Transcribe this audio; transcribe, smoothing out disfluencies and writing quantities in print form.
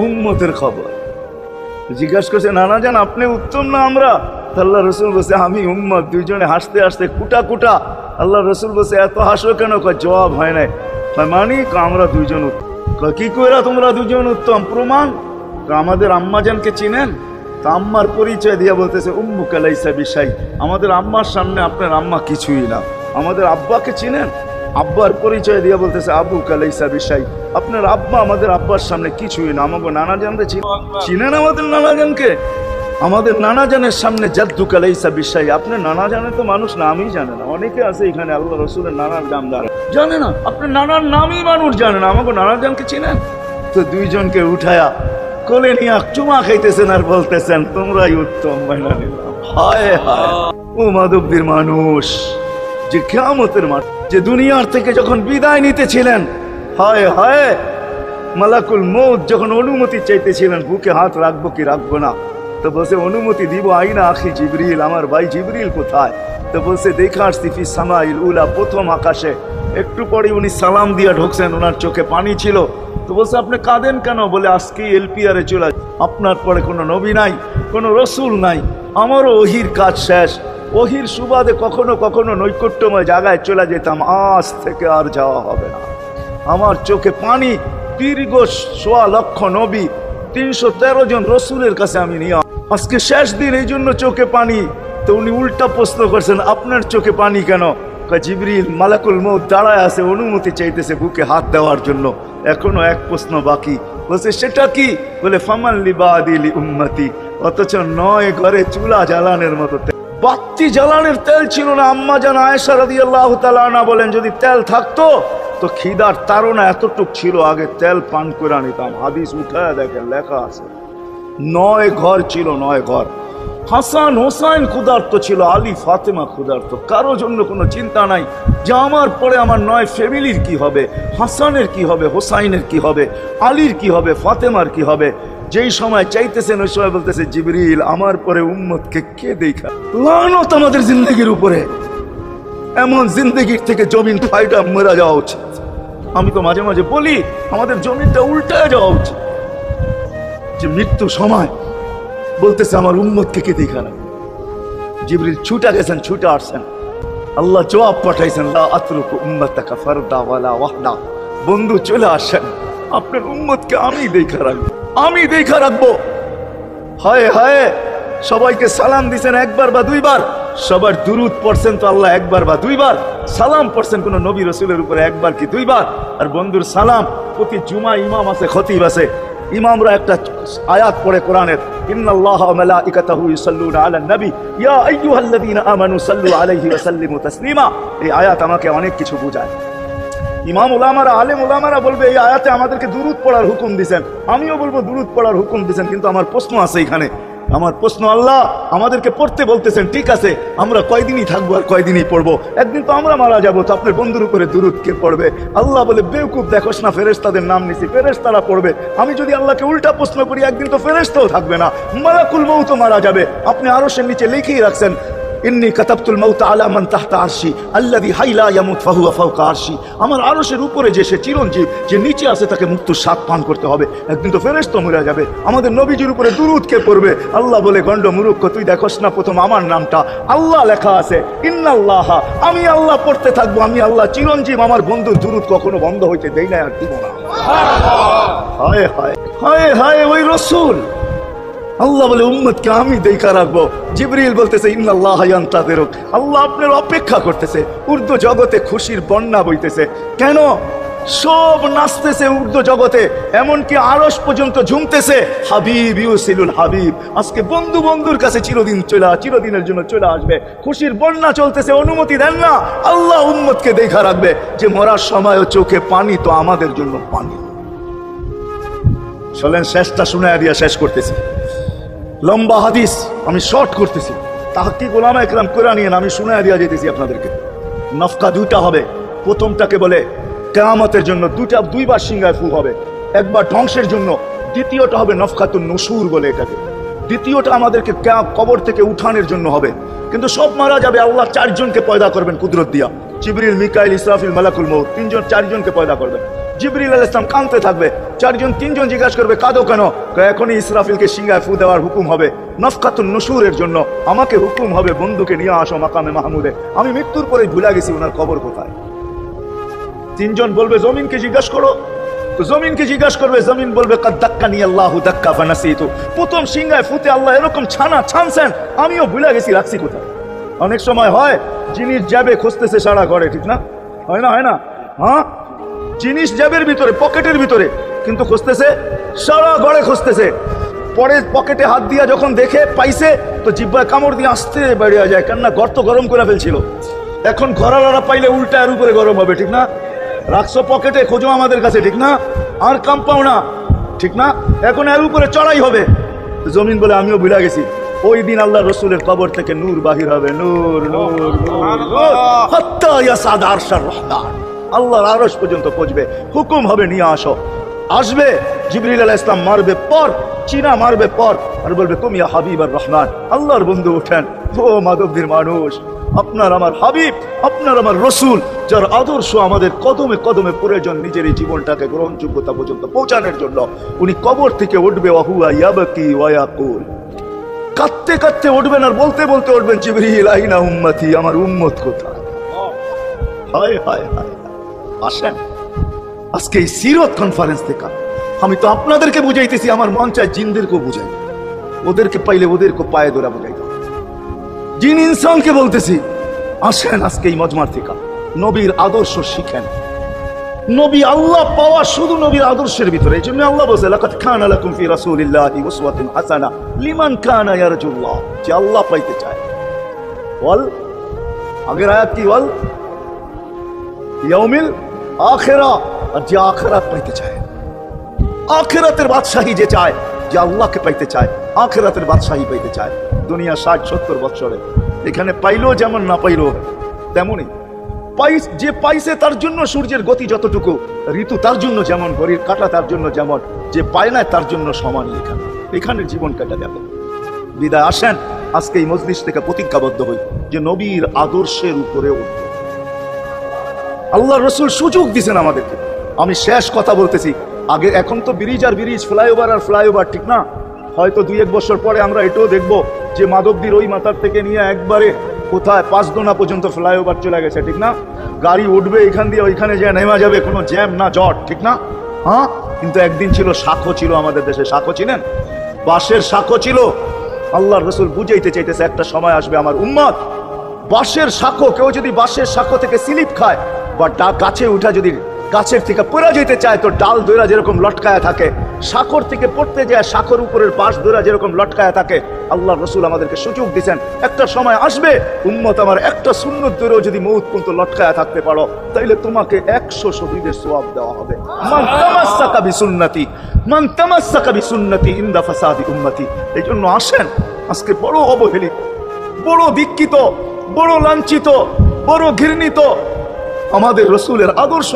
উম্মতের খবর জিজ্ঞাসা করছে, নানা জান আপনি উত্তম না আমরা? আল্লাহ রসুল বলছে আমি উম্মত। দুইজনে হাসতে হাসতে কুটা কুটা। আল্লাহ রসুল বলছে এত হাসো কেন? জবাব হয় নাই। মানে আমরা দুইজন উত্তম। কি কইরা তোমরা দুজন উত্তম? প্রমাণ। আমাদের আম্মাজানকে চিনেন? তা আম্মার পরিচয় দিয়া বলতেছে উম্মুকা লাইসা বিশাই, আমাদের আম্মার সামনে আপনার আম্মা কিছুই না। আমাদের আব্বাকে চিনেন? আব্বার পরিচয় দিয়া বলতেছে আবুকা লাইসা বিশাই, আপনার আব্বা আমাদের আব্বার সামনে কিছুই না। আমাকে নানা জানতে চিনেন? আমাদের নানা জানকে? আমাদের নানা জানের সামনে জাদ্দুকা লাইসা বিশাই, আপনার নানা জানে তো মানুষ নামই জানে না। অনেকে আছে এখানে আল্লাহ রসুলের নানার নাম জানে না, আপনার নানার নামই মানুষ জানে না। আমাকে নানা জানকে চিনেন? তো দুইজনকে উঠায়া কোলে নিয়ে চুমা খাইতেছেন আর বলতেছেন তোমরাই উত্তম। মাইনা নিলাম। হায় হায়, ও মাধবদীর মানুষ, যে কিয়ামতের মাঠ, যে দুনিয়ার থেকে যখন বিদায় নিতেছিলেন, হায় হায়, মালাকুল মউত যখন অনুমতি চাইতেছিলেন বুকে হাত রাখবো কি রাখবো না, তো বলছে অনুমতি দিব। আইনা আখি জিবরিল, আমার ভাই জিবরিল কোথায়? তো বলছে দেখা আসছি ফি সামাইল উলা, প্রথম আকাশে। একটু পরে উনি সালাম দিয়া ঢুকছেন, ওনার চোখে পানি ছিল। তো বলছে আপনি কাঁদেন কেন? বলে আজকে এলপিআরে চলে, আপনার পরে কোনো নবী নাই, কোনো রসুল নাই, আমারও ওহির কাজ শেষ। ওহির সুবাদে কখনো কখনো নৈকট্যময় জায়গায় চলে যেতাম, আজ থেকে আর যাওয়া হবে না। আমার চোখে পানি। দীর্ঘ ১.৫ লক্ষ নবী, ৩১৩ জন রসুলের কাছে আমি নিয়ে আজকে শেষ দিন, এই জন্য চোখে পানি। তো উনি উল্টা প্রশ্ন করছেন আপনার চোখে পানি কেন? জিবরিল মালাকুল মউত দাঁড়ায় আছে, অনুমতি চাইতেছে বুকে হাত দেওয়ার জন্য। এখনো এক প্রশ্ন বাকি। বলছে সেটা কি? বলে ফামান লিবাদিলি উম্মতি। অথচ ৯ ঘরে চুলা জ্বালানোর মতো বাতি জ্বালানোর তেল ছিল না। আম্মা জান আয়েশা রাদিয়াল্লাহু তাআলা আনহা বলেন যদি তেল থাকতো তো খিদার তাড়না এতটুক ছিল, আগে তেল পান করে নিতাম। হাদিস উঠায় দেখেন, লেখা আছে ৯ ঘর ছিল, ৯ ঘর। হাসান হোসাইন ক্ষুধার্ত ছিল, আলী ফাতেমা ক্ষুধার্ত। কারো জন্য কোনো চিন্তা নাই যে আমার পরে আমার ৯ ফ্যামিলির কি হবে, হাসানের কি হবে, হোসাইনের কি হবে, আলীর কি হবে, ফাতেমার কি হবে। যেই সময় চাইতেছেন ওই সময় বলতেছে জিবরিল আমার পরে উম্মতকে কে দেখা। লানত আমাদের জিন্দগির উপরে। এমন জিন্দগির থেকে জমিন ফাইটা মরা যাওয়া উচিত। আমি তো মাঝে মাঝে বলি আমাদের জমিনটা উল্টায় যাওয়া উচিত, যে মৃত্যু সময় বলতেছে আমার উম্মতকে কে দেখা না। জিবরিল ছুটা গেছেন, ছুটা আসছেন, আল্লাহ জবাব পাঠাইছেন লা আতরুকু উম্মাতাকা ফারদা ওয়ালা ওয়াহদা। বন্ধু চলে আসেন, আপনার উম্মতকে আমি দেখা রাখবো, আমি দেখা রাখবো। হায় হায়, সবাইকে সালাম দিছেন একবার বা দুইবার, সবার দুরুদ পড়ছেন তো আল্লাহ একবার বা দুইবার, সালাম পড়ছেন কোন নবী রসুলের উপরে একবার কি দুইবার। আর বন্ধুর সালাম প্রতি জুমা ইমাম আছে, খতিব আছে, ইমামরা একটা আয়াত পড়ে কোরআনের, ইন্নাল্লাহা ওয়া মালাইকাতাহু ইউসাল্লুনা আলান নবী ইয়া আইয়ুহাল্লাযীনা আমানু সাল্লু আলাইহি ওয়া সাল্লিমু তাসলিমা। এই আয়াত আমাকে অনেক কিছু বোঝায়। ইমাম উলামারা, আলেম উলামারা বলবে এই আয়াতে আমাদেরকে দুরুদ পড়ার হুকুম দিয়েছেন, আমিও বলবো দুরুদ পড়ার হুকুম দিয়েছেন। কিন্তু আমার প্রশ্ন আছে এখানে, আমার প্রশ্ন, আল্লাহ আমাদেরকে পড়তে বলতেছেন, ঠিক আছে আমরা কয়দিনই থাকবো আর কয়দিনই পড়বো? একদিন তো আমরা মারা যাবো, তো আপনার বন্ধুর উপরে দুরুদ কে পড়বে? আল্লাহ বলে বেওকুফ, দেখোস না ফেরেশতাদের নাম নিছি, ফেরেশতারা পড়বে। আমি যদি আল্লাহকে উল্টা প্রশ্ন করি একদিন তো ফেরেশতাও থাকবে না, মালাকুল মউত মারা যাবে। আপনি আরশের নিচে লিখেই রাখছেন ইন্নী কাতাবতুল মাউত আলা মান তাহতা আরশি আল্লাযী হাইলা ইয়ামুত ফাহুয়া ফাওকা আরশি। আমার আরশের উপরে যে সে চিরঞ্জীব, যে নিচে আছে তাকে মৃত্যুর স্বাদ পান করতে হবে। একদিন তো ফেরেশতা মরে যাবে, আমাদের নবীজির উপরে দুরূদ কে পড়বে? আল্লাহ বলে গন্ড মূর্খ, তুই দেখোস না প্রথম আমার নামটা আল্লাহ লেখা আছে, ইন্নাল্লাহা, আমি আল্লাহ পড়তে থাকবো, আমি আল্লাহ চিরঞ্জীব, আমার বন্ধুর দুরূদ কখনো বন্ধ হইতে দেই না আর দিব না। হায় হায় হায় হায়, ওই রাসূল আল্লাহ বলে উম্মতকে আমি দেখা রাখবো। জিবরিল বলতেছে ইন্নাল্লাহা ইয়ান্তাযিরুক, আল্লাহ আপনার অপেক্ষা করতেছে। উর্দু জগতে খুশির বন্যা বইতেছে। কেন? সব নাচতেছে উর্দু জগতে, এমনকি আরশ পর্যন্ত ঝুমতেছে হাবিব ইউসিলুল হাবিব। আজকে বন্ধু বন্ধুর কাছে চিরদিনের জন্য চলে আসবে। খুশির বন্যা চলতেছে, অনুমতি দেন না। আল্লাহ উম্মতকে দেখা রাখবে, যে মরার সময়ও চোখে পানি তো আমাদের জন্য পানি। চলেন শেষটা শুনে দিয়া শেষ করতেছি। লম্বা হাদিস আমি শর্ট করতেছি, তাহকিক উলামা ইকরাম করে নিয়েন, আমি শুনে দিয়া যেতেছি আপনাদেরকে। নফকা দুইটা হবে। প্রথমটাকে বলে কিয়ামতের জন্য, দুইবার সিংহায় ফু হবে, একবার ধ্বংসের জন্য, দ্বিতীয়টা হবে নফকাতুন নুশুর বলে এটাকে। দ্বিতীয়টা আমাদেরকে কবর থেকে উঠানোর জন্য হবে। কিন্তু সব মারা যাবে, আল্লাহ 4 জনকে পয়দা করবেন কুদরত দিয়া, জিবরিল, মিকাইল, ইসরাফিল, মালাকুল মউত, 3 জন 4 জনকে পয়দা করবেন। জিবরিল আলাইহিস সালাম কাঁদতে থাকবে, চারজন তিনজন জিজ্ঞাসা করবে কাঁদো কেন? এখনই ইসরাফিলকে সিংহায় ফু দেওয়ার হুকুম হবে, নফকাতুন নুশুরের জন্য আমাকে হুকুম হবে বন্ধুকে নিয়ে আসো মাকামে মাহমুদে। আমি মৃত্যুর পরে ভুলে গেছি ওনার কবর কোথায়। তিনজন বলবে জমিনকে জিজ্ঞাসা করো, তো জমিনকে জিজ্ঞাসা করবে, জমিন বলবে কাদ দাক্কানি আল্লাহু দাক্কা ফানাসিতু। প্রথম সিংহায় ফুতে আল্লাহ এরকম ছানা ছানছেন, আমিও ভুলে গেছি রাখছি কোথায়। অনেক সময় হয় জিনিস যাবে খুঁজতেছে সারা ঘরে, ঠিক না? হয় না? হয় না? হ্যাঁ, জিনিস জ্যাবের ভিতরে, পকেটের ভিতরে, কিন্তু খুঁজতেছে সারা ঘরে খুঁজতেছে। পরে পকেটে হাত দিয়া যখন দেখে পাইছে, তো জিব্বায় কামড় দিয়ে আসতে বেরিয়ে যায়, কেননা গর্ত গরম করে ফেলছিল। এখন ঘরালারা পাইলে উল্টা এর উপরে গরম হবে, ঠিক না? রাখছো পকেটে, খোঁজো আমাদের কাছে, ঠিক না? আর কাম পাও না, ঠিক না? এখন এর উপরে চড়াই হবে। জমিন বলে আমিও ভুলে গেছি। ওই দিন আল্লাহ রসুলের কবর থেকে নূর বাহির হবে, নূর নূর নূর নূর, হাত্তা ইয়াসাদ আরশার রহমান, আল্লাহর আরশ পর্যন্ত পৌঁছবে। হুকুম হবে নিয়ে আসো। আসবে জিবরিল আলাইহিস সালাম, মারবে পর, চিনা মারবে পর, আর বলবে তুমি ইয়া হাবিবার রহমান, আল্লাহর বন্ধু ওঠেন। ও মাধবদের মানুষ, আপনার আমার হাবিব, আপনার আমার রসুল, যার আদর্শ আমাদের কদমে কদমে প্রয়োজন নিজের এই জীবনটাকে গ্রহণযোগ্যতা পর্যন্ত পৌঁছানোর জন্য, উনি কবর থেকে উঠবে, ওয়াহুয়া ইয়াবকি ওয়া ইয়াকুল, কাঁদতে কাঁদতে উঠবেন আর বলতে বলতে উঠবেন, জিবরিল আইনা উম্মতি, আমার উম্মত কোথায়? হায় হায় হায়। আসেন আজকে এই সিরত কনফারেন্স থেকে আমি তো আপনাদেরকে বুঝাইতেছি, আমার মন চায় জিনদেরকেও বুঝাই, ওদেরকে পাইলে ওদেরকে পায়ে ধরা বুঝাই, জিন ইনসানকে বলতেছি আসেন আজকে এই মজমার থেকে নবীর আদর্শ শিখেন। নবী আল্লাহ পাওয়া শুধু নবীর আদর্শের ভিতরে। এই জন্য আল্লাহ বলছে লাকাদ কানা লাকুম ফি রাসূলিল্লাহি উসওয়াতুন হাসানাহ লিমান কানা ইয়ারজুল্লাহ, যে আল্লাহ পাইতে চায়। বল আগের আয়াত কি? বল ইয়াউমিল আখিরা, আর যে আখিরাত পাইতে চায়, আখিরাতের বাদশাহী যে চায়, যে আল্লাহকে পাইতে চায়, আখিরাতের বাদশাহী পাইতে চায়। দুনিয়া 60-70 বছরে এখানে পাইলো যেমন, না পাইলো তেমনই। যে পাইছে তার জন্য সূর্যের গতি যতটুকু, ঋতু তার জন্য যেমন, ঘড়ির কাঁটা তার জন্য যেমন, যে পায় না তার জন্য সমানই। এখানের জীবন কাটা যাবে। বিদায় আসেন আজকে এই মজলিস থেকে প্রতিজ্ঞাবদ্ধ হই যে নবীর আদর্শের উপরে উঠব। আল্লাহ রসুল সুযোগ দিয়েছেন আমাদেরকে। আমি শেষ কথা বলতেছি, আগে এখন তো ব্রিজ আর ব্রিজ, ফ্লাইওভার আর ফ্লাইওভার, ঠিক না? হয়তো 2-1 বছর পরে আমরা এটাও দেখবো যে মাধবদীর ওই মাথার থেকে নিয়ে একবারে কোথায় পাঁচদোনা পর্যন্ত ফ্লাইওভার চলে গেছে, ঠিক না? গাড়ি উঠবে এখান দিয়ে ওইখানে যে নেমে যাবে, কোনো জ্যাম না জট, ঠিক না? হ্যাঁ, কিন্তু একদিন ছিল শাখো, ছিল আমাদের দেশে শাখো, চিনেন? বাঁশের শাখো ছিল। আল্লাহর রসুল বুঝাইতে চাইতেছে একটা সময় আসবে আমার উম্মত, বাঁশের শাখো, কেউ যদি বাঁশের শাখো থেকে স্লিপ খায় বা গাছে উঠা যদি গাছের থেকে পড়ে যেতে চায়, তো ডাল দইরা যেরকম লটকায়া থাকে, শাখর থেকে পড়তে যায় শাখর উপরের বাঁশ দইরা যেরকম লটকায়া থাকে। আল্লাহ রসুল আমাদেরকে সুযোগ দিয়েছেন, একটা সময় আসবে উম্মত আমার, একটা সুন্নত দইরেও যদি মউত পর্যন্ত লটকায়া থাকতে পারো, তাইলে তোমাকে 100 শহীদের সওয়াব দেওয়া হবে। মান তামাসসাকা বিসুন্নতি, মান তামাসসাকা বিসুন্নতি ইনদা ফাসাদি উম্মতি। এই জন্য আসেন, আজকে বড় অবহেলিত, বড় বিক্ষিত, বড় লাঞ্ছিত, বড় ঘৃণিত আমাদের রসুলের আদর্শ